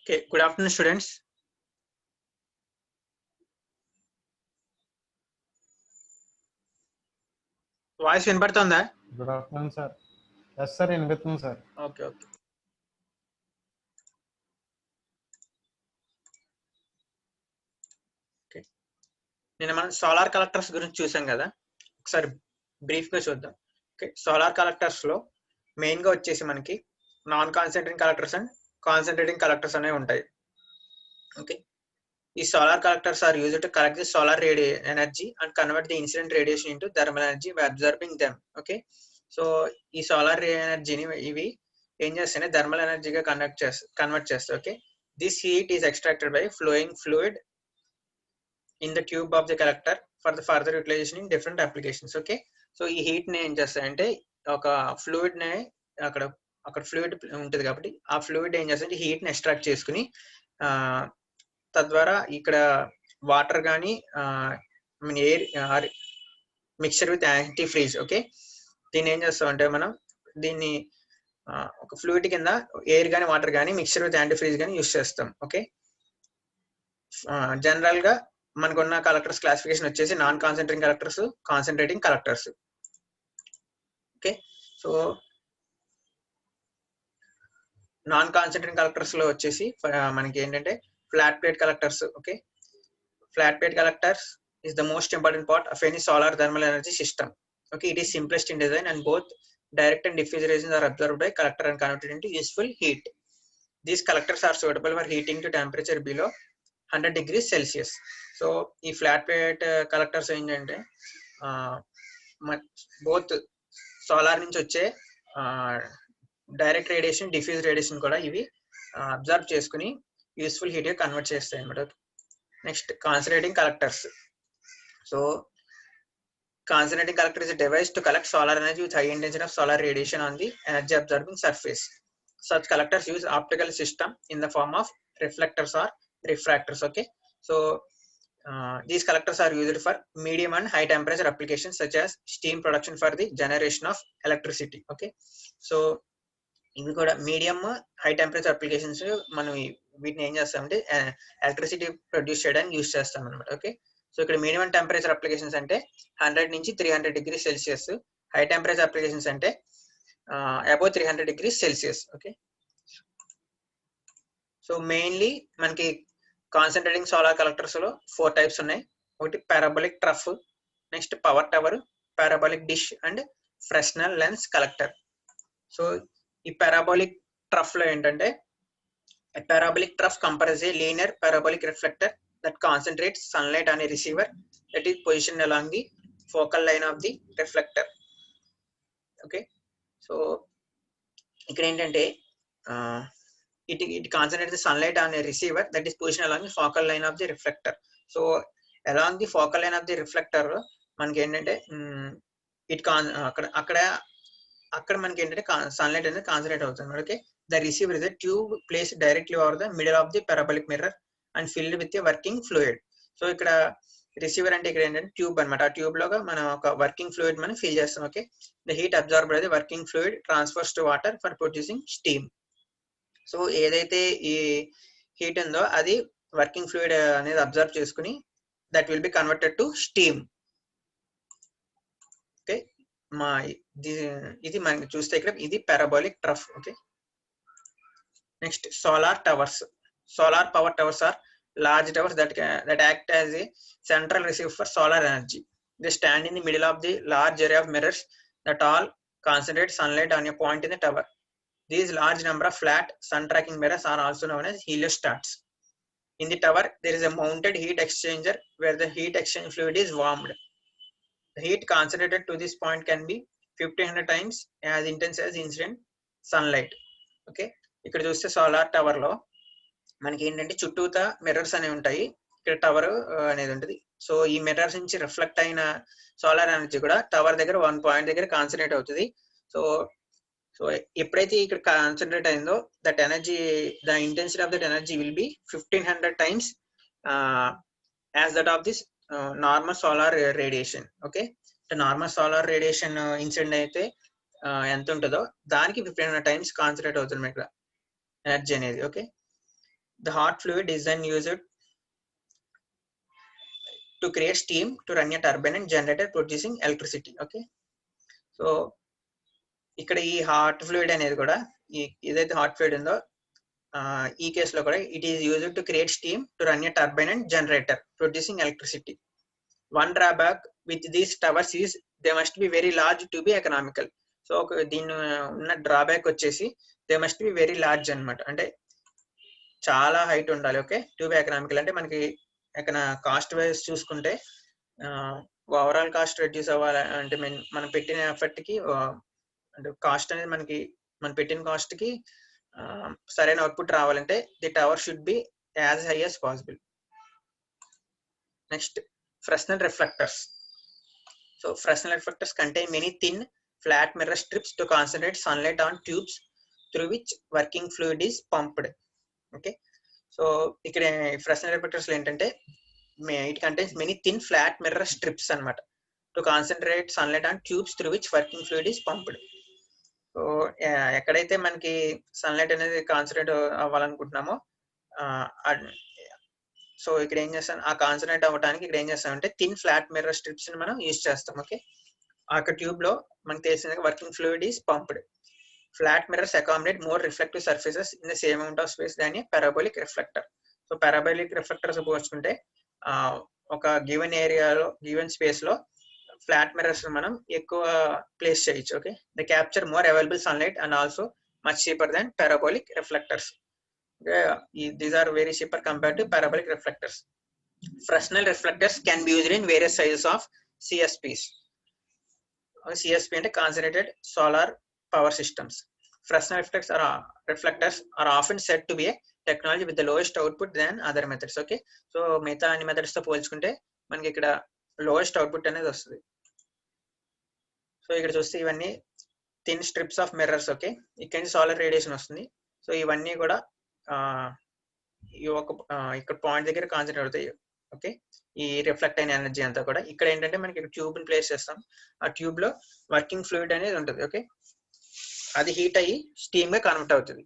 Okay, good afternoon, students. Voice వినపడుతుందా? Good afternoon sir. Yes sir, వినిపిస్తుంది sir. Okay. నిన్న మనం సోలార్ కలెక్టర్స్ గురించి చూసాం కదా, ఒకసారి బ్రీఫ్ గా చూద్దాం. ఓకే, సోలార్ కలెక్టర్స్ లో మెయిన్ గా వచ్చేసి మనకి non concentrating collectors and concentrating collectors అనేవి ఉంటాయి. ఓకే, ఈ solar collectors are used to collect the solar energy and convert the incident radiation into thermal energy by observing them. Okay, so ఈ solar ఎనర్జీని ఇవి ఏం చేస్తాయి, థర్మల్ ఎనర్జీగా convert చేస్తాయి. Okay, this heat is extracted by flowing fluid in the tube of the collector for the further utilization in different applications. Okay, so ఈ heat ని ఏం చేస్తాయంటే ఒక ఫ్లూయిడ్ ని అక్కడ ఫ్లూయిడ్ ఉంటుంది కాబట్టి ఆ ఫ్లూయిడ్ ఏం చేస్తాయంటే హీట్ ని ఎక్స్ట్రాక్ట్ చేసుకుని తద్వారా ఇక్కడ వాటర్ కానీ air mixture with anti freeze. Okay, దీన్ని ఏం చేస్తామంటే మనం దీన్ని ఒక ఫ్లూయిడ్ కింద ఎయిర్ కానీ వాటర్ కానీ మిక్చర్ విత్ యాంటీ ఫ్రీజ్ కానీ యూస్ చేస్తాం. ఓకే, జనరల్ గా మనకున్న కలెక్టర్స్ క్లాసిఫికేషన్ వచ్చేసి non concentrating collectors, concentrating collectors. Okay, so non concentrating collectors లో వచ్చేసి మనకి ఏంటంటే flat plate collectors. Okay, flat plate collectors is the most important part of any solar thermal energy system. Okay, it is simplest in design and both direct and diffuse radiations are absorbed by collector and converted into useful heat. These collectors are suitable for heating to temperature below 100 degrees Celsius. So ఈ flat plate collectors ఏంటంటే both solar నుంచి వచ్చే direct radiation, diffuse radiation కూడా ఇవి observe చేసుకుని useful heat గా convert చేస్తాయి అన్నమాట. Next concentrating collectors. So concentrating collector is a device to collect solar energy with high intensity of solar radiation on the energy absorbing surface. Such collectors use optical system in the form of reflectors or refractors. Okay, so these collectors are used for medium and high temperature applications such as steam production for the generation of electricity. Okay, so ఇవి కూడా medium high temperature applications మనం వీటిని ఏం చేస్తామంటే electricity produce చేయడానికి use చేస్తాం అనమాట. Okay, so ఇక్కడ మినిమం టెంపరేచర్ అప్లికేషన్స్ అంటే 100 నుంచి 300 degree Celsius, high temperature applications అంటే above 300 degree Celsius. Okay, so mainly మనకి కాన్సన్ట్రేటింగ్ సోలార్ కలెక్టర్స్ లో 4 టైప్స్ ఉన్నాయి. ఒకటి parabolic trough, next power tower, parabolic dish and Fresnel lens collector. So ఈ parabolic trough లో ఏంటంటే parabolic trough comprises a linear parabolic reflector that concentrates sunlight on a receiver that is positioned along the focal line of the reflector. Okay, so ఇక్కడ ఏంటంటే it concentrates the sunlight on a receiver that is positioned along the focal line of the reflector. So along the focal line of the reflector మనకి ఏంటంటే అక్కడ మనకి ఏంటంటే sunlight అనేది concentrate అవుతుంది. Okay, the receiver is a tube placed directly over the middle of the parabolic mirror and filled with a working fluid. So ఇక్కడ receiver అంటే ఇక్కడ ఏంటంటే ట్యూబ్ అనమాట. ఆ ట్యూబ్ లోగా మనం ఒక వర్కింగ్ ఫ్లూయిడ్ మనం ఫిల్ చేస్తాం. ఓకే, ద హీట్ అబ్జార్బ్ అనేది working fluid transfers to water for producing steam. So ఏదైతే ఈ హీట్ ఉందో అది వర్కింగ్ ఫ్లూయిడ్ అనేది అబ్జర్వ్ చేసుకుని that will be converted to steam. Okay, ఇది మనకి చూస్తే ఇక్కడ ఇది parabolic trough. Okay, next solar towers. Solar power towers are large towers that act as a central receiver for solar energy. They stand in the middle of the large array of mirrors that all concentrate sunlight on a point in the tower. These large number of flat sun tracking mirrors are also known as heliostats. In the tower there is a mounted heat exchanger where the heat exchange fluid is warmed. The heat concentrated to this point can be 1500 times as intense as incident sunlight. Okay, ఇక్కడ చూస్తే solar tower లో మనకి ఏంటంటే చుట్టూతా mirrors అనేవి ఉంటాయి. ఇక్కడ tower అనేది ఉంటుంది. సో ఈ మిర్రర్స్ నుంచి రిఫ్లెక్ట్ అయిన సోలార్ ఎనర్జీ కూడా టవర్ దగ్గర 1 పాయింట్ దగ్గర కాన్సన్ట్రేట్ అవుతుంది. సో ఎప్పుడైతే ఇక్కడ కాన్సన్ట్రేట్ అయిందో that energy, the intensity of that energy will be 1500 times as that of this normal solar radiation. Okay, normal solar radiation incident అయితే ఎంత ఉంటుందో దానికి 1500 టైమ్స్ కాన్సన్ట్రేట్ అవుతుంది ఇక్కడ ఎనర్జీ అనేది. Okay, The hot fluid is then used to create steam to run a turbine and generator producing electricity. Okay, so ఇక్కడ ఈ hot fluid అనేది కూడా ఏదైతే హాట్ ఫ్లూయిడ్ ఉందో ఈ కేసులో కూడా it is used to create steam to run a turbine and generator producing electricity. One drawback with these towers is they must be very large to be economical. So దీని ఉన్న drawback వచ్చేసి they must be very large అనమాట, అంటే చాలా height ఉండాలి. Okay, to be economical అంటే మనకి ఎక్కడ కాస్ట్ వైజ్ చూసుకుంటే ఓవరాల్ కాస్ట్ రెడ్యూస్ అవ్వాలి అంటే మనం పెట్టిన ఎఫర్ట్ కి అంటే కాస్ట్ అనేది మనం పెట్టిన కాస్ట్ కి సరైన అవుట్పుట్ రావాలంటే the tower should be as high as possible. Next Fresnel reflectors. So Fresnel reflectors contain many thin flat mirror strips to concentrate sunlight on tubes through which working fluid is pumped. Okay, so ఇక్కడ Fresnel reflectors ఏంటంటే it contains many thin flat mirror strips అన్నమాట to concentrate sunlight on tubes through which working fluid is pumped. So ఎక్కడైతే మనకి sunlight అనేది concentrate అవ్వాలనుకుంటున్నామో so ఇక్కడ ఏం చేస్తాం, ఆ కాన్సన్ట్రేట్ అవ్వడానికి ఇక్కడ ఏం చేస్తామంటే థిన్ ఫ్లాట్ మిర్రర్ స్ట్రిప్స్ ని మనం యూజ్ చేస్తాం. ఓకే, ఆ ట్యూబ్ లో మనకి తెలిసిన working fluid is pumped. Flat mirrors accommodate more reflective surfaces in the same amount of space దాని parabolic reflector. So parabolic reflectors పోల్చుకుంటే ఒక గివెన్ ఏరియాలో గివెన్ స్పేస్ లో ఫ్లాట్ మిర్రర్స్ మనం ఎక్కువ ప్లేస్ చేయొచ్చు. Okay, they capture more available sunlight and also much cheaper than parabolic reflectors. These are very cheaper compared to parabolic reflectors. Fresnel reflectors can be used in various sizes of CSPs. CSP అంటే concentrated solar power systems. Fresnel reflectors are often said to be a technology with the lowest output than other methods. Okay, so మిగతా అన్ని methods తో పోల్చుకుంటే మనకి ఇక్కడ lowest output అనేది వస్తుంది. So ఇక్కడ చూస్తే ఇవన్నీ thin strips of mirrors. Okay, ఇక్కడ నుంచి సోలార్ రేడియేషన్ వస్తుంది. సో ఇవన్నీ కూడా ఇక్కడ పాయింట్ దగ్గర కాన్సన్ట్రేట్ అవుతాయి. ఓకే, ఈ రిఫ్లెక్ట్ అయిన ఎనర్జీ అంతా కూడా ఇక్కడ ఏంటంటే మనకి ట్యూబ్ ని ప్లేస్ చేస్తాం, ఆ ట్యూబ్ లో వర్కింగ్ ఫ్లూయిడ్ అనేది ఉంటుంది. ఓకే, అది హీట్ అయ్యి స్టీమ్ గా కన్వర్ట్ అవుతుంది.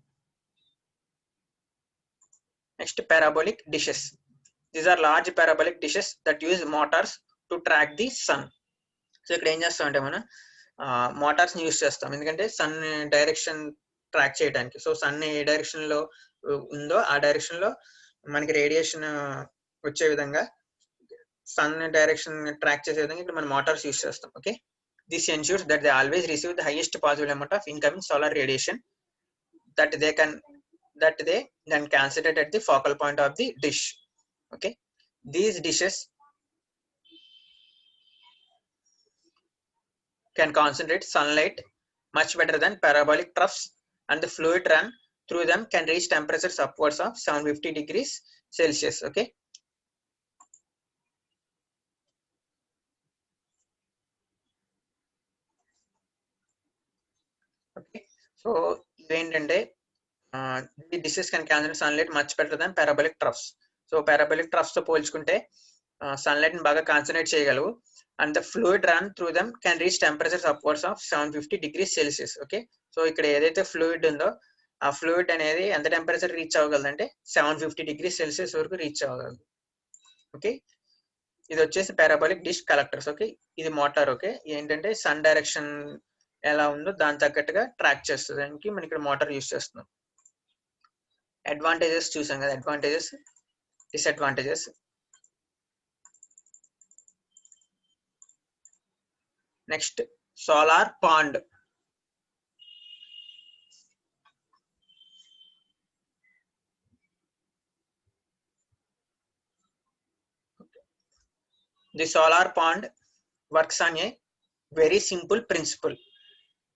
Next parabolic dishes. These are large parabolic dishes that use motors to track the sun. So ఇక్కడ ఏం చేస్తామంటే మనం మోటార్స్ ని యూజ్ చేస్తాం ఎందుకంటే సన్ డైరెక్షన్ ట్రాక్ చేయడానికి. సో సన్ ఏ డైరెక్షన్ లో ఉందో ఆ డైరెక్షన్ లో మనకి రేడియేషన్ వచ్చే విధంగా సన్ డైరెక్షన్ ట్రాక్ చేసే విధంగా ఇక్కడ మనం మోటార్స్ యూజ్ చేస్తాం. Okay, this ensures that they always receive the highest possible amount of incoming solar radiation that they then concentrate at the focal point of the dish. Okay, these dishes can concentrate sunlight much better than parabolic troughs, and the fluid run through them can reach temperatures upwards of 750 degrees Celsius. Okay, so ఏంటంటే the dishes can concentrate sunlight much better than parabolic troughs. So parabolic troughs తో పోల్చుకుంటే sunlight ని బాగా concentrate చేయగలవు, and the fluid run through them can reach temperatures upwards of 750 degrees Celsius. Okay, so ఇక్కడ ఏదైతే fluid ఉందో ఆ fluid అనేది ఎంత టెంపరేచర్ రీచ్ అవ్వగలదు అంటే 750 degrees Celsius వరకు రీచ్ అవ్వగలదు. ఓకే, ఇది వచ్చేసి పారాబోలిక్ డిష్ కలెక్టర్స్. ఓకే, ఇది మోటార్. ఓకే, ఏంటంటే సన్ డైరెక్షన్ ఎలా ఉందో దాని తగ్గట్టుగా ట్రాక్ చేసేదానికి మనం ఇక్కడ మోటార్ యూజ్ చేస్తున్నాం. అడ్వాంటేజెస్ చూసాం కదా, advantages disadvantages. Next solar pond. The solar pond works on a very simple principle.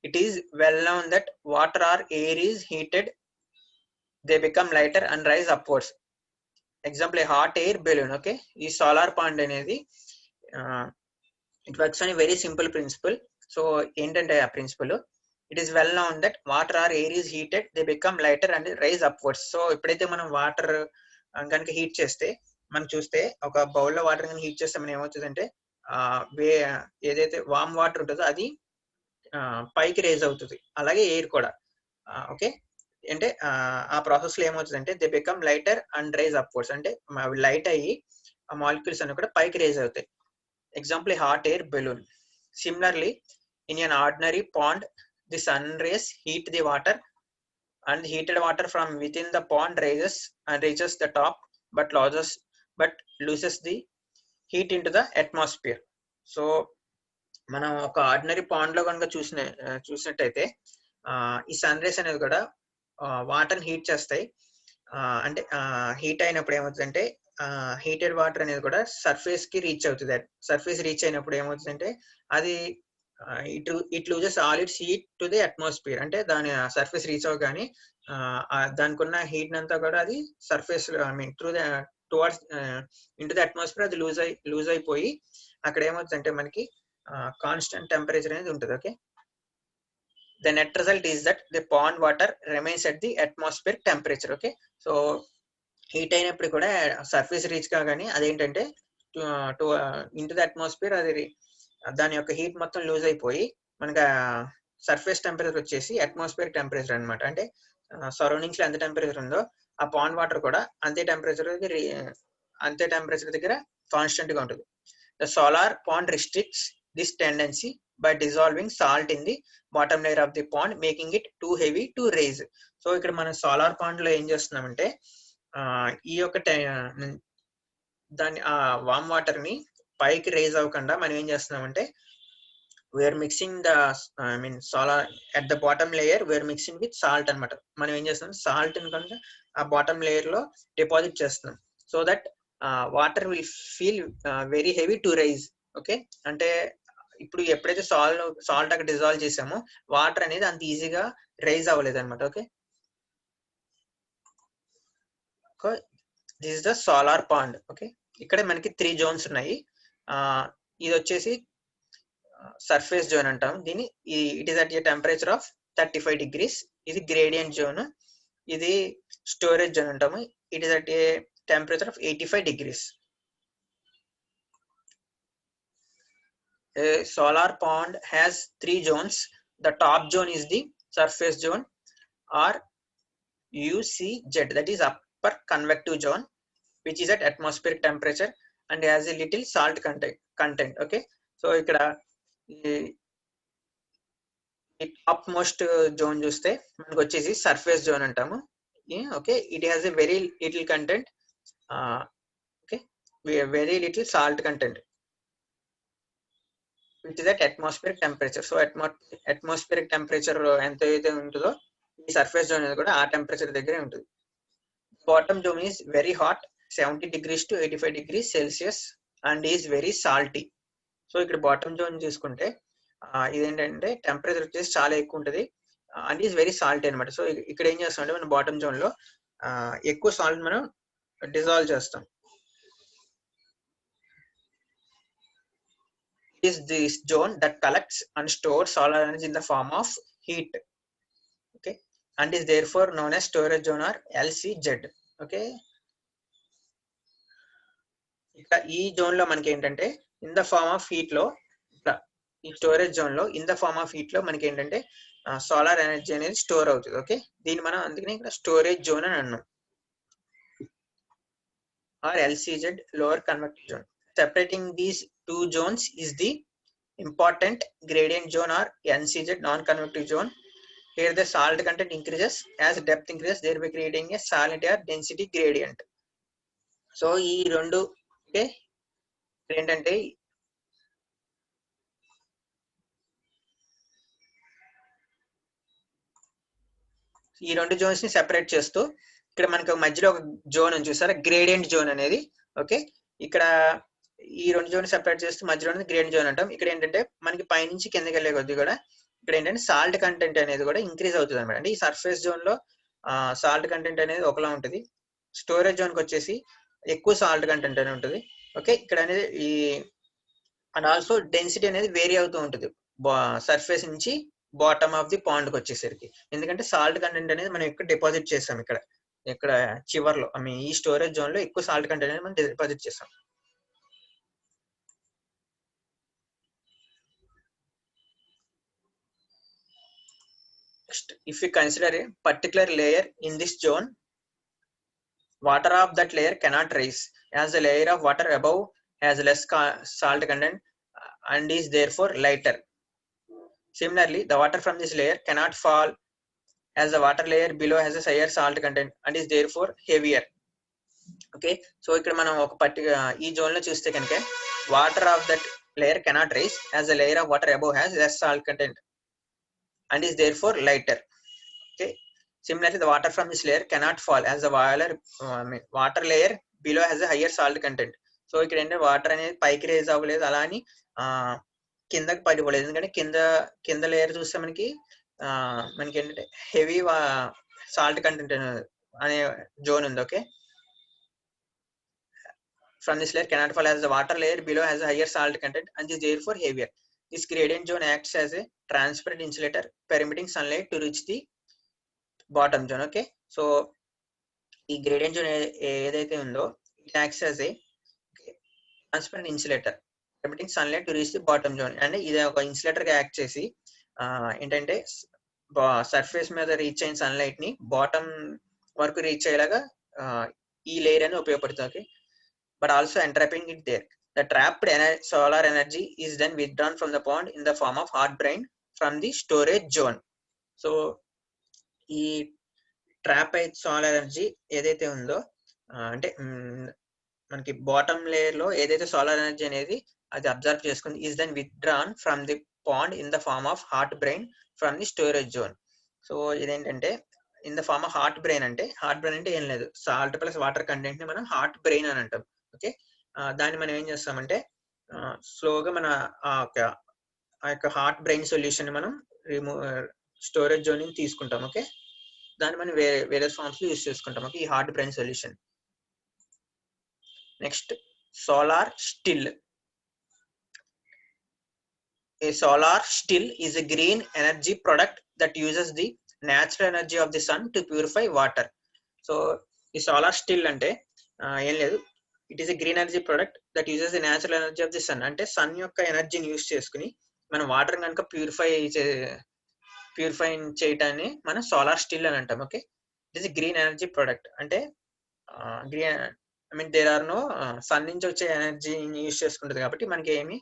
It is well known that water or air is heated, they become lighter and rise upwards. Example, a hot air balloon. Okay, ఈ solar pond అనేది it works on a very simple principle. So ఏంటంటే ఆ principal, it is well known that water or air is heated, they become lighter and rise upwards. So ఎప్పుడైతే మనం water కనుక heat చేస్తే మనం చూస్తే ఒక బౌల్ లో వాటర్ కనుక హీట్ చేస్తే మనం ఏమవుతుందంటే ఏదైతే వామ్ వాటర్ ఉంటుందో అది పైకి రేజ్ అవుతుంది, అలాగే ఎయిర్ కూడా. ఓకే, అంటే ఆ ప్రాసెస్ లో ఏమవుతుందంటే they become lighter and rise upwards, అంటే లైట్ అయ్యి ఆ మాలిక్యూల్స్ అన్ని కూడా పైకి రేజ్ అవుతాయి. Example hot air balloon. Similarly in an ordinary pond the sun rays heat the water and heated water from within the pond rises and reaches the top but loses the heat into the atmosphere. So మనం ఒక ordinary pond లో కనుక చూసినట్టయితే ఈ sun rays అనేది కూడా water heat చేస్తాయి. అంటే హీట్ అయినప్పుడు ఏమవుతుందంటే హీటెడ్ వాటర్ అనేది కూడా సర్ఫేస్ కి రీచ్ అవుతుంది. సర్ఫేస్ రీచ్ అయినప్పుడు ఏమవుతుందంటే అది it loses all it's heat to the atmosphere. అంటే దాని సర్ఫేస్ రీచ్ అవగానే దానికి ఉన్న హీట్ అంతా కూడా అది surface I mean through the towards into the atmosphere అది లూజ్ అయిపోయి అక్కడ ఏమవుతుందంటే మనకి కాన్స్టెంట్ టెంపరేచర్ అనేది ఉంటుంది. Okay, the net result is that the pond water remains at the atmospheric temperature. Okay, so heat అయినప్పుడు కూడా సర్ఫేస్ రీచ్ కాగానే అదేంటంటే ఇంటూ ద అట్మాస్ఫియర్ అది దాని యొక్క హీట్ మొత్తం లూజ్ అయిపోయి మనకి సర్ఫేస్ టెంపరేచర్ వచ్చేసి అట్మాస్ఫియర్ టెంపరేచర్ అనమాట. అంటే సరౌండింగ్స్ లో ఎంత టెంపరేచర్ ఉందో ఆ పాండ్ వాటర్ కూడా అంతే టెంపరేచర్ దగ్గర కాన్స్టెంట్ గా ఉంటుంది. The solar pond restricts this tendency by dissolving salt in the bottom layer of the pond, making it too heavy to raise. So ఇక్కడ మనం సోలార్ పాండ్ లో ఏం చేస్తున్నామంటే ఈ యొక్క దాన్ని ఆ వామ్ వాటర్ ని పైకి రైజ్ అవ్వకుండా మనం ఏం చేస్తున్నామంటే we are mixing the I mean solar at the bottom layer we are mixing with salt అనమాట. మనం ఏం చేస్తున్నాం, సాల్ట్ కనుక ఆ బాటమ్ లేయర్ లో డిపాజిట్ చేస్తున్నాం so that water will feel very heavy to rise. Okay, అంటే ఇప్పుడు ఎప్పుడైతే సాల్ట్ అక్కడ డిజాల్వ్ చేసామో వాటర్ అనేది అంత ఈజీగా రైజ్ అవ్వలేదు అనమాట. Okay, this is the solar pond. Okay, ఇక్కడ మనకి 3 జోన్స్ ఉన్నాయి. ఇది వచ్చేసి సర్ఫేస్ జోన్ అంటాం దీన్ని. It is at a temperature of 35 degrees. ఇది గ్రేడియంట్ జోన్. ఇది స్టోరేజ్ జోన్ అంటాము. It is at a temperature of 85 degrees. A solar pond has 3 zones. The top zone is the surface zone or UCZ, that is upper convective zone, which is at atmospheric temperature and has a little salt content. Okay, so ikkada top most zone చూస్తే మనకు వచ్చేసి surface zone అంటాము. Okay, it has a very little content, okay, very little salt content which is at atmospheric temperature. So atmospheric temperature ఎంత అయితే ఉంటుందో ఈ surface zone అనేది కూడా ఆ టెంపరేచర్ దగ్గరే ఉంటుంది. Bottom zone is very hot 70 degrees to 85 degrees Celsius and is very salty. So ఇక్కడ బాటమ్ జోన్ చూసుకుంటే ఇదేంటంటే టెంపరేచర్ వచ్చేసి చాలా ఎక్కువ ఉంటుంది అండ్ ఈజ్ వెరీ సాల్ట్ అనమాట. సో ఇక్కడ ఏం చేస్తామంటే మనం బాటమ్ జోన్ లో ఎక్కువ సాల్ట్ మనం డిజాల్వ్ చేస్తాం. Is this zone that collects and stores solar energy in the form of heat. Okay, and is therefore known as storage zone or LCZ. Okay, ఇక్కడ ఈ జోన్ లో మనకి ఏంటంటే in the form of heat లో ఈ storage zone లో in the form of heat లో మనకి ఏంటంటే సోలార్ ఎనర్జీ అనేది స్టోర్ అవుతుంది. ఓకే, దీన్ని మనం అందుకనే ఇక్కడ స్టోరేజ్ జోన్ అని అన్నాం or LCZ, lower convective zone. Separating these 2 zones is the important gradient zone or NCZ, non-convective zone. Here the salt content increases as depth increases, thereby creating a salinity or density gradient. So ఈ రెండు okay ఏంటంటే ఈ రెండు Jones ని separate చేస్తూ ఇక్కడ మనకి మధ్యలో ఒక జోన్ ఉంది చూసారా, గ్రేడియంట్ జోన్ అనేది. ఓకే, ఇక్కడ ఈ రెండు జోన్ సెపరేట్ చేస్తూ మధ్యలో గ్రేడియంట్ జోన్ అంటాం. ఇక్కడ ఏంటంటే మనకి పైనుంచి కిందకి వెళ్ళే కొద్ది కూడా ఇక్కడ ఏంటంటే సాల్ట్ కంటెంట్ అనేది కూడా ఇంక్రీజ్ అవుతుంది అనమాట. అంటే ఈ సర్ఫేస్ జోన్ లో సాల్ట్ కంటెంట్ అనేది ఒకలా ఉంటుంది, స్టోరేజ్ జోన్ కి వచ్చేసి ఎక్కువ సాల్ట్ కంటెంట్ అనేది ఉంటుంది. ఓకే, ఇక్కడ అనేది ఈ అండ్ ఆల్సో డెన్సిటీ అనేది వేరీ అవుతూ ఉంటుంది సర్ఫేస్ నుంచి బాటమ్ ఆఫ్ ది పాండ్ కి వచ్చేసరికి. ఎందుకంటే సాల్ట్ కంటెంట్ అనేది మనం ఎక్కువ డిపాజిట్ చేస్తాం ఇక్కడ చివర్లో ఐ మీన్ ఈ స్టోరేజ్ జోన్ లో ఎక్కువ సాల్ట్ కంటెంట్ అనేది మనం డిపాజిట్ చేస్తాం. Next, if we consider a particular layer in this zone, water of that layer cannot rise, as the layer of water above has less salt content and is therefore lighter. Similarly, the water from this layer cannot fall, as the water layer below has a higher salt content and is therefore heavier. Okay, so ఇక్కడ మనం ఒక ఈ zone లో చూస్తే కనుక water of that layer cannot rise, as the layer of water above has less salt content and is therefore lighter. Okay, similarly, the water from this layer cannot fall, as the water layer below has a higher salt content. So ఇక్కడ ఏంటంటే water అనేది పైకి raise అవ్వలేదు, అలా అని కిందకి పడిపోలేదు, ఎందుకంటే కింద లేయర్ చూస్తే మనకి ఏంటంటే హెవీ సాల్ట్ కంటెంట్ అనే జోన్ ఉంది. Okay, from this layer cannot fall, as the water layer below has a higher salt content and is therefore heavier. This gradient zone acts as a transparent insulator, permitting sunlight to reach the bottom zone. Okay, so ఈ gradient zone ఏదైతే ఉందో it acts as a transparent insulator, permitting sunlight to reach the bottom zone. and ఇది ఒక insulator గా act చేసి ఏంటంటే surface మీద reach అయిన సన్లైట్ ని బాటమ్ వరకు రీచ్ అయ్యేలాగా ఈ లేయర్ అని ఉపయోగపడుతుంది. Okay, but also entrapping it there. The trapped solar energy is then withdrawn from the pond in the form of hot brine from the storage zone. So ఈ trap అయితే solar energy ఏదైతే ఉందో అంటే మనకి bottom layer లో ఏదైతే solar energy అనేది అది అబ్జర్వ్ చేసుకుంది is then withdrawn from the pond in the form of hot brine from the storage zone. So ఇదేంటంటే in the form of hot brine అంటే ఏం లేదు, సాల్ట్ ప్లస్ వాటర్ కంటెంట్ ని మనం హాట్ బ్రెయిన్ అని అంటాం. ఓకే, దాన్ని మనం ఏం చేస్తామంటే స్లోగా మన ఆ యొక్క హాట్ బ్రెయిన్ సొల్యూషన్ మనం స్టోరేజ్ జోన్ నుంచి తీసుకుంటాం. ఓకే, దాన్ని మనం వేరే ఫార్మ్స్ లో యూస్ చేసుకుంటాం. ఓకే, ఈ hot brain solution. Next, solar still. A solar still is a green energy product that uses the natural energy of the sun to purify water. So ఈ solar still అంటే ఏం లేదు, it is a green energy product that uses the natural energy of the sun. అంటే sun యొక్క ఎనర్జీని use చేసుకుని మనం water కనుక ప్యూరిఫై చేయటాన్ని మనం సోలార్ స్టిల్ అని అంటాం. Okay, it is a green energy product అంటే దేర్ ఆర్ నో సన్ నుంచి వచ్చే ఎనర్జీని యూజ్ చేసుకుంటుంది కాబట్టి మనకి ఏమి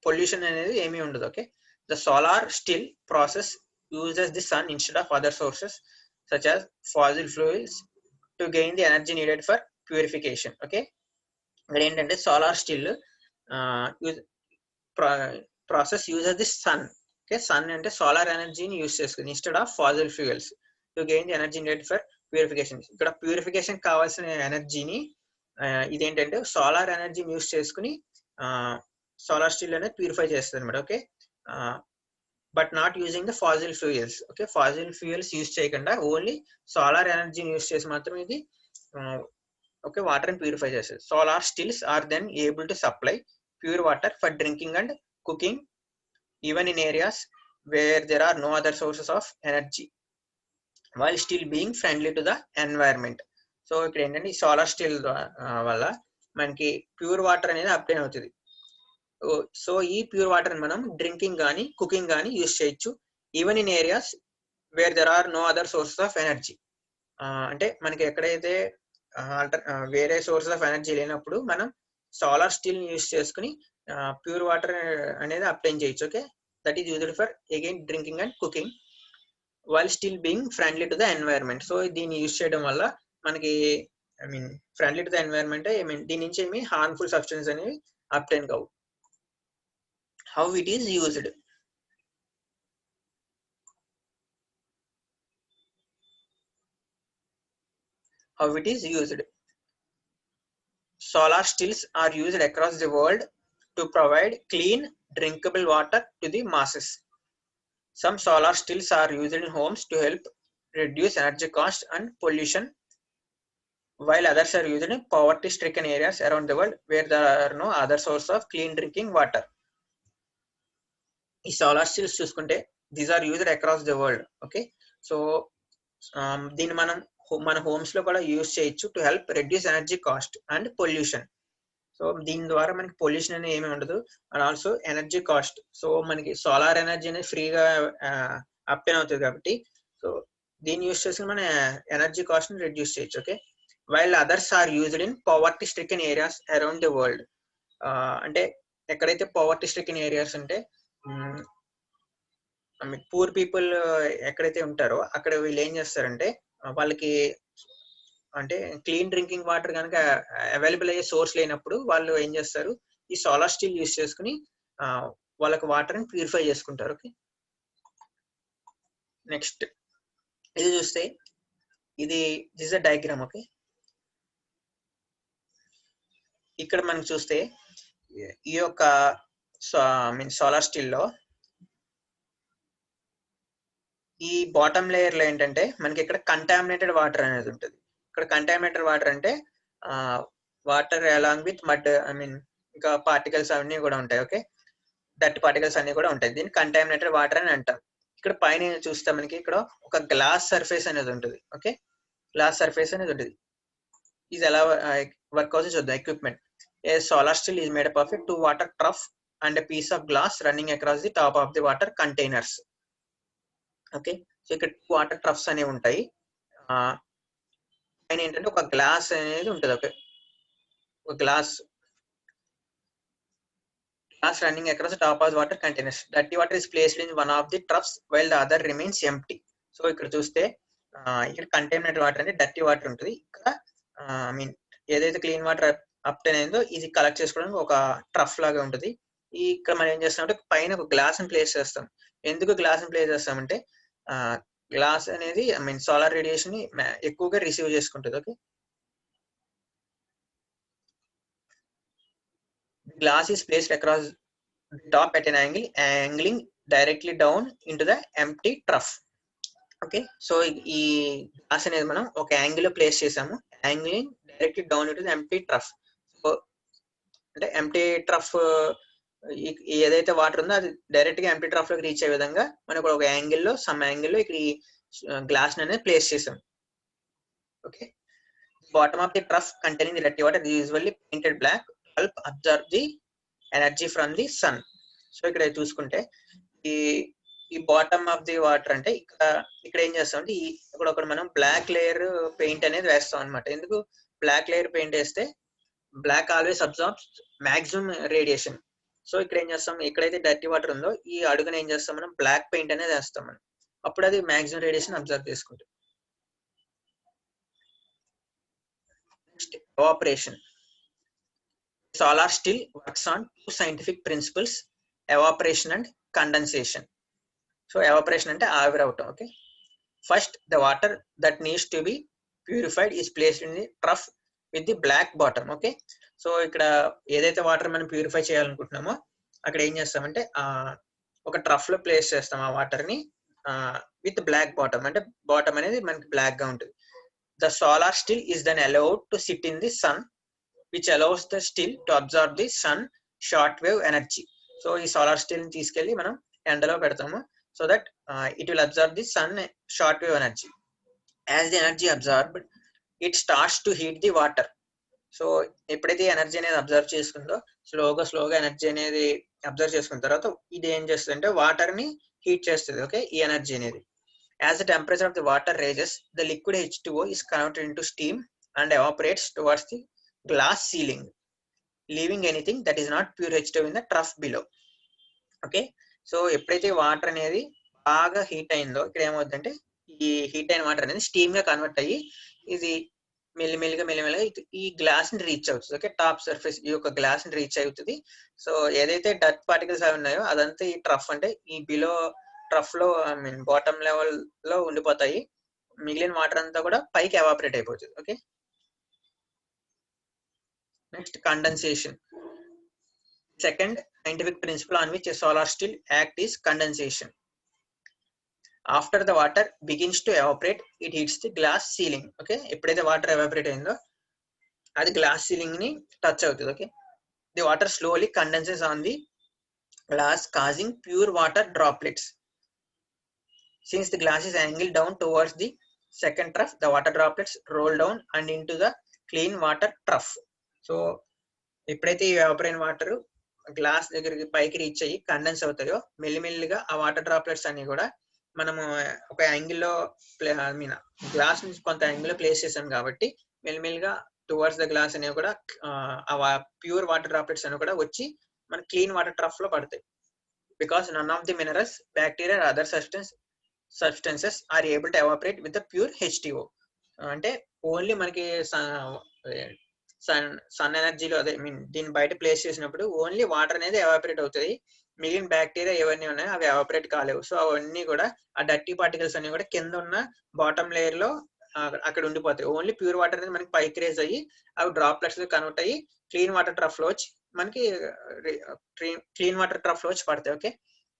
పొల్యూషన్ అనేది ఏమీ ఉండదు. Okay, the solar still process uses the sun instead of other sources such as fossil fuels to gain the energy needed for purification. Okay, ఇక్కడ ఏంటంటే solar still process uses the sun. Okay, sun అంటే solar ఎనర్జీని use చేసుకుని instead of fossil fuels to gain the energy needed for purification. ఇక్కడ purification కావాల్సిన ఎనర్జీని ఇదేంటంటే solar ఎనర్జీని యూజ్ చేసుకుని సోలార్ స్టిల్ అనేది ప్యూరిఫై చేస్తుంది అనమాట. Okay, but not using the fossil fuels. Okay, fossil fuels use చేయకుండా ఓన్లీ సోలార్ ఎనర్జీని యూజ్ చేసి మాత్రం ఇది ఓకే వాటర్ ని ప్యూరిఫై చేస్తుంది. Solar stills are then able to supply pure water for drinking and cooking even in areas where there are no other sources of energy while still being friendly to the environment. So ఇక్కడ ఏంటంటే ఈ solar still వల్ల మనకి pure water అనేది obtain అవుతుంది. So ఈ pure water మనం drinking కానీ కుకింగ్ కానీ యూజ్ చేయొచ్చు even in areas where there are no other sources of energy. అంటే మనకి ఎక్కడైతే వేరే సోర్సెస్ ఆఫ్ ఎనర్జీ లేనప్పుడు మనం సోలార్ స్టిల్ యూజ్ చేసుకుని ప్యూర్ వాటర్ అనేది అప్టైన్ చేయొచ్చు. Okay, that is used for again drinking and cooking while still being friendly to the environment. So దీన్ని యూజ్ చేయడం వల్ల మనకి ఫ్రెండ్లీ టు ద ఎన్వైరన్మెంట్ దీని నుంచి ఏమి హార్మ్ఫుల్ సబ్స్టెన్స్ అనేవి అప్టైన్ కావు. How it is used. How it is used. Solar stills are used across the world to provide clean drinkable water to the masses. Some solar stills are used in homes to help reduce energy cost and pollution, while others are used in poverty stricken areas around the world where there are no other source of clean drinking water. ఈ solar stills చూసుకుంటే these are used across the world. Okay, so దీన్ని మనం మన homes లో కూడా use చేయొచ్చు to help reduce energy cost and pollution. So దీని ద్వారా మనకి పొల్యూషన్ అనేది ఏమి ఉండదు, and also energy cost. So మనకి సోలార్ ఎనర్జీ అనేది ఫ్రీగా అప్టైన్ అవుతుంది కాబట్టి, సో దీన్ని యూస్ చేసుకుని మన ఎనర్జీ కాస్ట్ ని రెడ్యూస్ చేయొచ్చు. Okay, while others are used in poverty stricken areas around the world. అంటే ఎక్కడైతే పవర్టీ స్ట్రికెన్ ఏరియాస్ అంటే పూర్ పీపుల్ ఎక్కడైతే ఉంటారో అక్కడ వీళ్ళు ఏం చేస్తారంటే వాళ్ళకి అంటే క్లీన్ డ్రింకింగ్ వాటర్ కనుక అవైలబుల్ అయ్యే సోర్స్ లేనప్పుడు వాళ్ళు ఏం చేస్తారు, ఈ సోలార్ స్టీల్ యూస్ చేసుకుని వాళ్ళకి వాటర్ ని ప్యూరిఫై చేసుకుంటారు. ఓకే, నెక్స్ట్ ఇది చూస్తే ఇది దిస్ అ డయాగ్రామ్. ఓకే, ఇక్కడ మనం చూస్తే ఈ యొక్క సోలార్ స్టీల్ లో ఈ బాటమ్ లేయర్ లో ఏంటంటే మనకి ఇక్కడ కంటామినేటెడ్ వాటర్ అనేది ఉంటుంది. ఇక్కడ కంటామినేటెడ్ వాటర్ అంటే వాటర్ అలాంగ్ విత్ మడ్, ఇంకా పార్టికల్స్ అవన్నీ కూడా ఉంటాయి. ఓకే, డర్టీ పార్టికల్స్ అన్ని కూడా ఉంటాయి. దీన్ని కంటామినేటెడ్ వాటర్ అని అంటాం. ఇక్కడ పైన చూస్తే మనకి ఇక్కడ ఒక గ్లాస్ సర్ఫేస్ అనేది ఉంటుంది. ఓకే, గ్లాస్ సర్ఫేస్ అనేది ఉంటుంది. ఇది ఎలా వర్క్ అవుతుంది చూద్దాం. Equipment, a solar still is made up of 2 water trough and piece of glass running across the top of the water containers. Okay, so ఇక్కడ 2 వాటర్ ట్రఫ్స్ అనేవి ఉంటాయి. పైన ఏంటంటే ఒక గ్లాస్ అనేది ఉంటుంది. ఓకే, ఒక glass running across the top of the water containers. Dirty water is placed in one of the troughs while the other remains empty. So ఇక్కడ చూస్తే ఇక్కడ కంటామినేటెడ్ వాటర్ అంటే డర్టీ వాటర్ ఉంటుంది. ఇక్కడ ఏదైతే క్లీన్ వాటర్ అప్టైన్ అయిందో ఇది collect చేసుకోవడానికి ఒక ట్రఫ్ లాగా ఉంటుంది. ఇక్కడ మనం ఏం చేస్తామంటే పైన ఒక గ్లాస్ ని ప్లేస్ చేస్తాం. ఎందుకు గ్లాస్ ని ప్లేస్ చేస్తామంటే గ్లాస్ అనేది సోలార్ రేడియేషన్ ని ఎక్కువగా రిసీవ్ చేసుకుంటుంది. Okay, glass is placed across the top at an angle, angling directly down into the empty trough. Okay, so ఈ గ్లాస్ అనేది మనం ఒక యాంగిల్ లో ప్లేస్ చేసాము, angling directly down into the empty trough. So అంటే empty trough ఏదైతే water ఉందో అది డైరెక్ట్ గా ఎంప్టీ ట్రఫ్ లోకి రీచ్ అయ్యే విధంగా మనం ఒక యాంగిల్లో సమ్ యాంగిల్లో ఇక్కడ ఈ గ్లాస్ అనేది ప్లేస్ చేసాం. Okay, bottom of the trough containing the dirty water usually painted black help absorb the energy from the sun. So ఇక్కడ చూసుకుంటే ఈ బాటమ్ ఆఫ్ ది వాటర్ అంటే ఇక్కడ ఏం చేస్తాం అంటే ఇక్కడ మనం బ్లాక్ లేయర్ పెయింట్ అనేది వేస్తాం అనమాట. ఎందుకు బ్లాక్ లేయర్ పెయింట్ వేస్తే black always absorbs maximum radiation. So ఇక్కడ ఏం చేస్తాం, ఎక్కడైతే డర్టీ వాటర్ ఉందో ఈ అడుగున ఏం చేస్తాం మనం బ్లాక్ పెయింట్ అనేది వేస్తాం మనం, అప్పుడు అది మాక్సిమం రేడియేషన్ అబ్జర్వ్ చేసుకుంటుంది. Next evaporation. Solar still works on 2 scientific principles, evaporation and condensation. So evaporation ante ఆవిరి అవటం. Okay, first the water that needs to be purified is placed in the trough with the black bottom. Okay, so ఇక్కడ ఏదైతే water మనం purify చేయాలనుకుంటున్నామో అక్కడ ఏం చేస్తామంటే ఒక trough లో ప్లేస్ చేస్తాం ఆ వాటర్ ని విత్ బ్లాక్ బాటమ్, అంటే బాటమ్ అనేది మనకి బ్లాక్ గా ఉంటుంది. The solar still is then allowed to sit in the sun, which allows the still to absorb the sun short wave energy. So ఈ సోలార్ స్టీల్ ని తీసుకెళ్లి మనం ఎండలో పెడతాము, so that it will absorb the sun short wave energy. As the energy absorbed it starts to heat the water. So ఎప్పుడైతే energy అనేది absorb చేసుకుందో స్లోగా ఎనర్జీ అనేది అబ్జర్వ్ చేసుకున్న తర్వాత ఇది ఏం చేస్తుంది అంటే వాటర్ ని హీట్ చేస్తుంది. ఓకే, ఈ ఎనర్జీ అనేది. As the temperature of the water rises the liquid H2O is converted into steam and evaporates towards the glass ceiling, leaving anything that is not pure H2O in the trough below. Okay, so ఎప్పుడైతే water అనేది బాగా heat అయిందో ఇక్కడ ఏమవుతుందంటే ఈ heat అయిన water అనేది steam గా కన్వర్ట్ అయ్యి ఇది మెల్లిమెల్లిగా ఈ గ్లాస్ ని రీచ్ అవుతుంది. ఓకే, టాప్ సర్ఫేస్ ఈ యొక్క గ్లాస్ ని రీచ్ అవుతుంది. సో ఏదైతే డర్ట్ పార్టికల్స్ అవి ఉన్నాయో అదంతా ఈ ట్రఫ్ అంటే ఈ బిలో ట్రఫ్ లో బాటమ్ లెవెల్ లో ఉండిపోతాయి, మిగిలిన వాటర్ అంతా కూడా పైకి ఎవాపరేట్ అయిపోతుంది. Okay, next condensation. Second scientific principle on which a solar still act is condensation. After the water begins to evaporate, it hits the glass ceiling. Okay, ఎప్పుడైతే water evaporate అయిందో అది గ్లాస్ సీలింగ్ ని touch అవుతుంది. Okay, the water slowly condenses on the glass, causing pure water droplets. Since the glass is angled down towards the second trough, the water droplets roll down and into the clean water trough. So ఎప్పుడైతే ఈ ఎవాపరైన water glass దగ్గరికి పైకి reach అయ్యి condense అవుతాయో మెల్లిమెల్లిగా ఆ water droplets అన్ని కూడా మనము ఒక యాంగిల్లో ఐ మీన్ గ్లాస్ నుంచి కొంత యాంగిల్లో ప్లేస్ చేసాం కాబట్టి మెల్లిమెల్లిగా టువర్డ్స్ ద గ్లాస్ అనేవి కూడా ఆ ప్యూర్ వాటర్ డ్రాప్లెట్స్ అనేవి కూడా వచ్చి మన క్లీన్ వాటర్ ట్రఫ్ లో పడతాయి. Because none of the minerals, bacteria, other substances are able to evaporate with the pure H two O. అంటే ఓన్లీ మనకి సన్ ఎనర్జీలో అదే మీన్ దీన్ని బయట ప్లేస్ చేసినప్పుడు ఓన్లీ వాటర్ అనేది ఎవాపరేట్ అవుతుంది. మిగిలిన బ్యాక్టీరియా ఏవన్నీ ఉన్నాయో అవి ఎవాపరేట్ కాలేవు. సో అవన్నీ కూడా ఆ డర్టీ పార్టికల్స్ అన్ని కూడా కింద ఉన్న బాటమ్ లేయర్ లో అక్కడ ఉండిపోతాయి. ఓన్లీ ప్యూర్ వాటర్ అనేది మనకి పైకి రేజ్ అయ్యి అవి డ్రాప్లెట్స్ కన్వర్ట్ అయ్యి క్లీన్ వాటర్ ట్రఫ్ లో వచ్చి మనకి క్లీన్ వాటర్ ట్రఫ్ లో వచ్చి పడతాయి. Okay,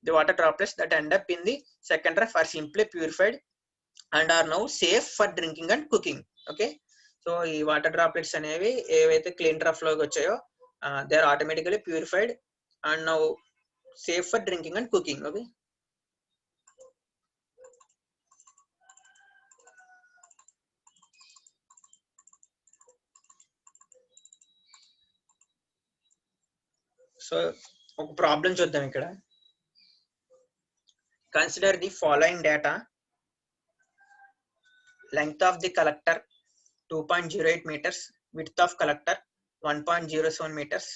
the water droplets that end up in the second trough are simply purified and are now safe for drinking and cooking. Okay, so ఈ water droplets అనేవి ఏవైతే clean trough లోకి వచ్చాయో they are automatically purified and now safe for drinking and cooking. Okay, so ఒక problem చూద్దాం ఇక్కడ. Consider the following data. Length of the collector 2.08 meters, width of collector 1.07 meters.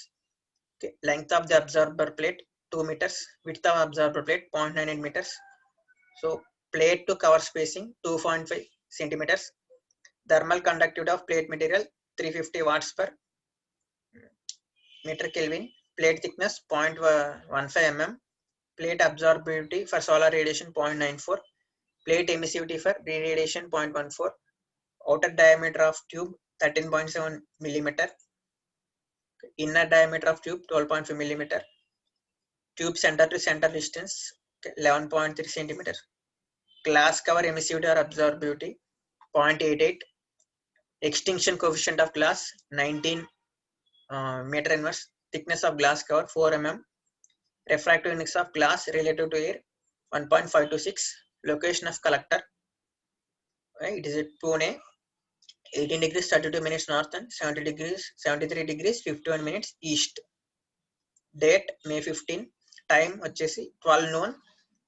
Okay. Length of the absorber plate 2 meters, width of absorber plate 0.98 meters. So plate to cover spacing 2.5 centimeters. Thermal conductivity of plate material 350 watts per meter Kelvin. Plate thickness 0.15 mm. Plate absorbability for solar radiation 0.94. Plate emissivity for radiation 0.14. Outer diameter of tube 13.7 millimeter. Inner diameter of tube 12.5 millimeter. Tube center to center distance 11.3 centimeter. Glass cover emissivity or absorbability 0.88. Extinction coefficient of glass 19 meter inverse. Thickness of glass cover 4 mm. Refractive index of glass relative to air 1.526. Location of collector, it is at Pune, 18 degrees 32 minutes north and 73 degrees 51 minutes east. Date May 15. Time వచ్చేసి 12 noon.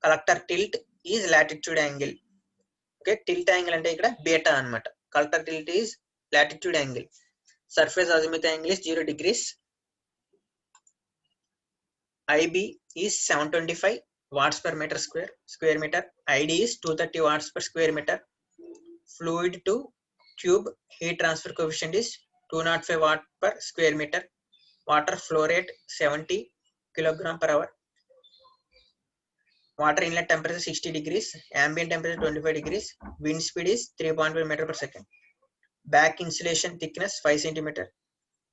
Collector tilt is latitude angle. Okay, tilt angle అంటే ఇక్కడ beta అన్నమాట. Collector tilt is latitude angle. Surface azimuth angle is 0 degrees. IB is 725 watts per meter square meter. ID is 230 watts per square meter. Fluid to tube heat transfer coefficient is 205 watt per square meter. Water flow rate 70 kilogram per hour. Water inlet temperature 60 degrees. Ambient temperature 25 degrees. Wind speed is 3.5 meter per second. Back insulation thickness 5 centimeter.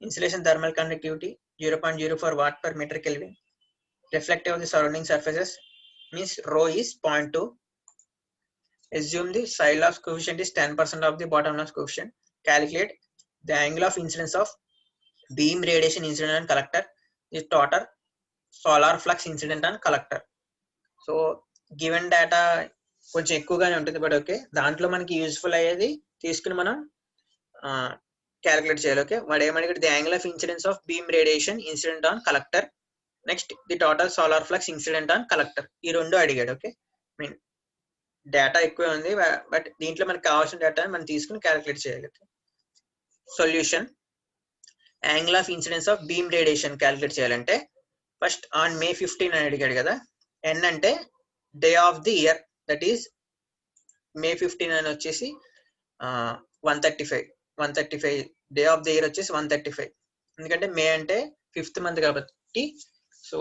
Insulation thermal conductivity 0.04 watt per meter Kelvin. Reflective of the surrounding surfaces means rho is 0.2. Assume the side loss coefficient is 10% of the bottom loss coefficient. Calculate the angle of incidence of beam radiation incident on collector is total solar flux incident on collector. So given data కొంచెం ఎక్కువగానే ఉంటుంది, but okay, దాంట్లో మనకి useful అయ్యేది తీసుకుని మనం calculate చేయాలి. Okay, వాడు ఏమడిగాడు, the angle of incidence of beam radiation incident on collector, next the total solar flux incident on collector, ఈ రెండు అడిగాడు. ఓకే, మీన్ డేటా ఎక్కువే ఉంది, బట్ దీంట్లో మనకి కావాల్సిన డేటా మనం తీసుకుని క్యాలిక్యులేట్ చేయాలి. Solution, angle of incidence of beam radiation calculate చేయాలంటే ఫస్ట్ ఆన్ May 15 అని అడిగాడు కదా. N అంటే day of the year, that is May 15 అని వచ్చేసి 135 డే ఆఫ్ ది ఇయర్ వచ్చేసి 135, ఎందుకంటే మే అంటే 5th month కాబట్టి. సో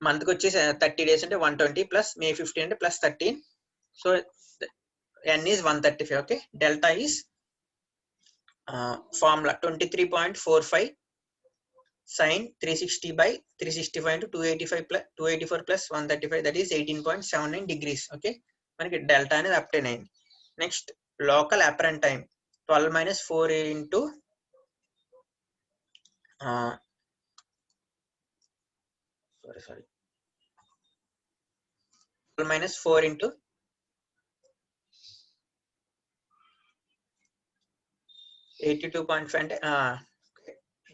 మంత్కి వచ్చేసి 30 days అంటే 120 ప్లస్ May 15 అంటే plus 13, so N is 135. Okay, delta is formula 23.45 sin 360 by 365 into 284 plus 135, that is 18.79 degrees. Okay, మనకి డెల్టా అనేది అప్టైన్ అయింది. Next local apparent time 12 minus 4 into 12 minus 4 into 82.5 అంటే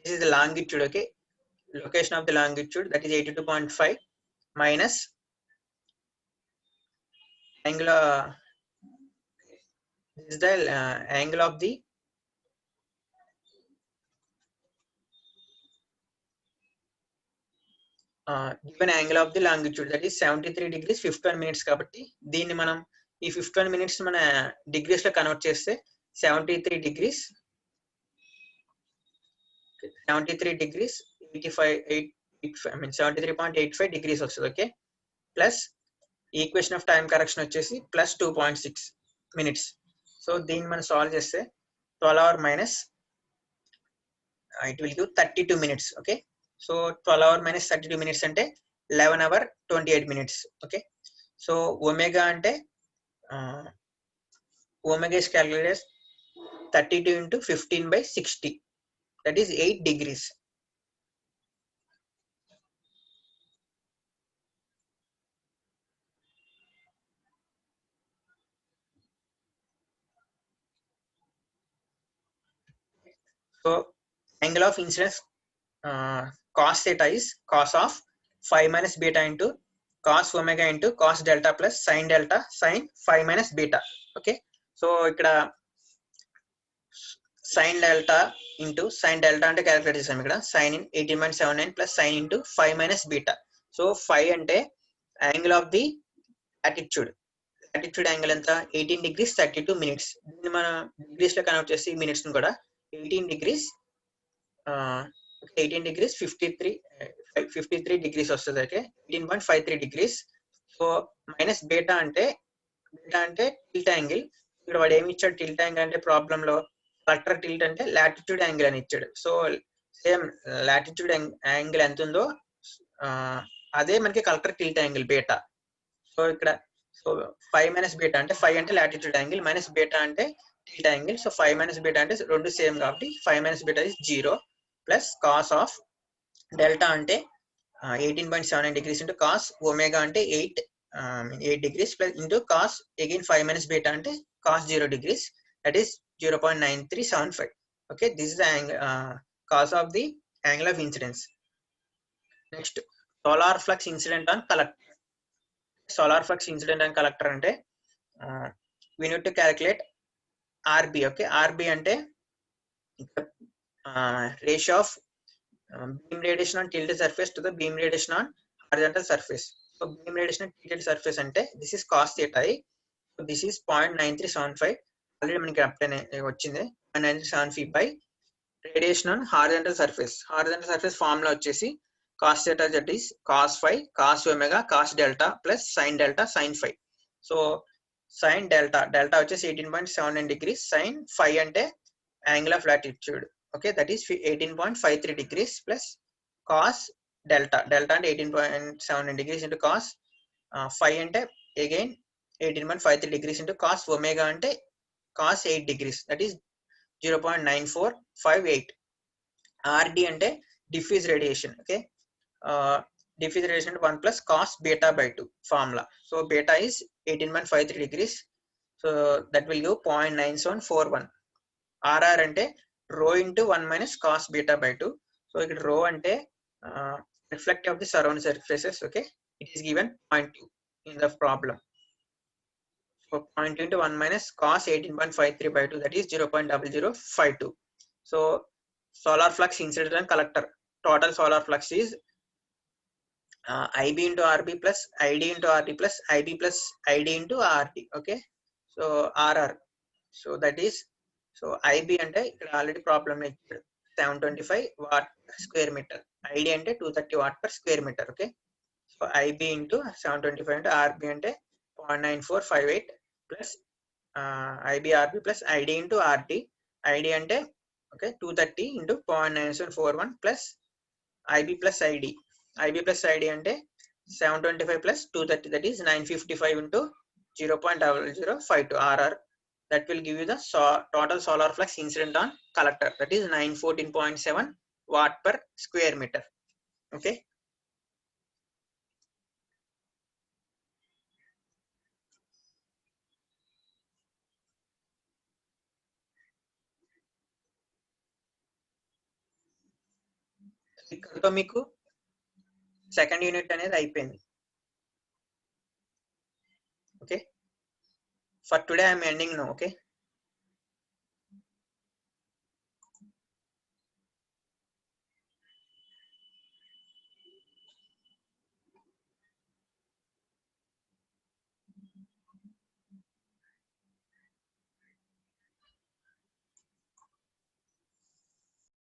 this is the longitude, okay, location of the longitude, that is 82.5 minus angle, this is the angle of the given angle of the longitude, that is 73 degrees 51 minutes కాబట్టి దీన్ని మనం ఈ 51 minutes మన degrees లో convert చేస్తే 73 degrees 73.85 degrees వస్తుంది, okay. Plus equation of time correction వచ్చేసి plus 2.6 minutes. So దీన్ని మనం సాల్వ్ చేస్తే 12 hour minus it will give 32 minutes, okay. So 12 hour minus 32 minutes అంటే 11 hour 28 minutes, okay. So omega అంటే omega is calculated as 32 into 15/60, that is 8 degrees. So angle of incidence cos theta is cos of 5 minus beta into cos omega into cos delta plus sin delta sin 5 minus beta, okay. So ఇక్కడ sin delta into sin delta అంటే calculate చేసాం, ఇక్కడ sin in 18.79 plus sin into 5 minus beta. So 5 అంటే angle of the latitude angle ఎంత 18 degrees 32 minutes. దీన్ని మనం degrees లో convert చేసి ఈ మినిట్స్ కూడా 18 degrees 53 degrees వస్తుంది, okay. 18.53 degrees. So minus beta అంటే టిల్ట్ యాంగిల్. ఇక్కడ వాడు ఏమి ఇచ్చాడు, టిల్ట్ యాంగిల్ అంటే ప్రాబ్లం లో కలెక్టర్ టిల్ట్ అంటే లాటిట్యూడ్ యాంగిల్ అని ఇచ్చాడు. సో సేమ్ లాటిట్యూడ్ యాంగిల్ ఎంత ఉందో అదే మనకి collector tilt angle beta. So ఇక్కడ సో 5 minus బీటా అంటే 5 అంటే లాటిట్యూడ్ యాంగిల్ మైనస్ బీటా అంటే tilt angle. So 5 minus beta అంటే రెండు సేమ్ కాబట్టి 5 minus beta is 0 plus cos of delta అంటే 18.79 degrees into cos omega అంటే 8 degrees plus into cos again 5 minus beta అంటే cos 0 degrees, that is 0.9375, okay. This is the angle, cause of the angle of incidence. Next, solar flux incident on collector. Solar flux incident on collector అంటే we need to calculate RB, okay. RB అంటే ratio of beam radiation on tilted surface to the beam radiation on horizontal surface. So beam radiation on tilted surface అంటే this is cos theta I, so this is 0.9375, already మనకి obtain వచ్చింది 0.9375 by radiation on horizontal surface. Horizontal surface formula వచ్చేసి cos theta that is cos phi cos omega cos delta plus sin delta sin phi. So sin delta వచ్చేసి 18.79 degrees, sin phi అంటే angle of latitude, okay, that is 18.53 degrees plus cos delta అంటే 18.79 degrees into cos phi అంటే again 18.53 degrees into cos omega అంటే cos 8 degrees, that is 0.9458. RD అంటే diffuse radiation, okay. Diffuse radiation 1 plus cos beta by 2 formula. So beta is 18.53 degrees, so that will give 0.9741. RR అంటే rho into 1 minus cos beta by 2. So ఇక్కడ rho అంటే reflective of the surrounding surfaces, okay. It is given 0.2 in the problem. So 0.2 into 1 minus cos 18.53 by 2, that is 0.0052. So solar flux incident on collector, total solar flux is IB into RB plus ID into RD plus IB plus ID into RD, okay. So RR, so that is, so IB అంటే ఇక్కడ already problem 725 watt per square meter, ID అంటే 230 watt per square meter, okay. So IB into 725 అంటే RB అంటే 0.9458 plus IB RB plus ID into RD, ID అంటే okay 230 into 0.9741 plus IB plus ID అంటే 725 plus 230, that is 955 into 0.0052 RR. That will give you the total solar flux incident on collector, that is 914.7 watt per square meter, okay. ఇక్కడతో మీకు second unit అనేది అయిపోయింది. Okay, for today I'm ending no. Okay.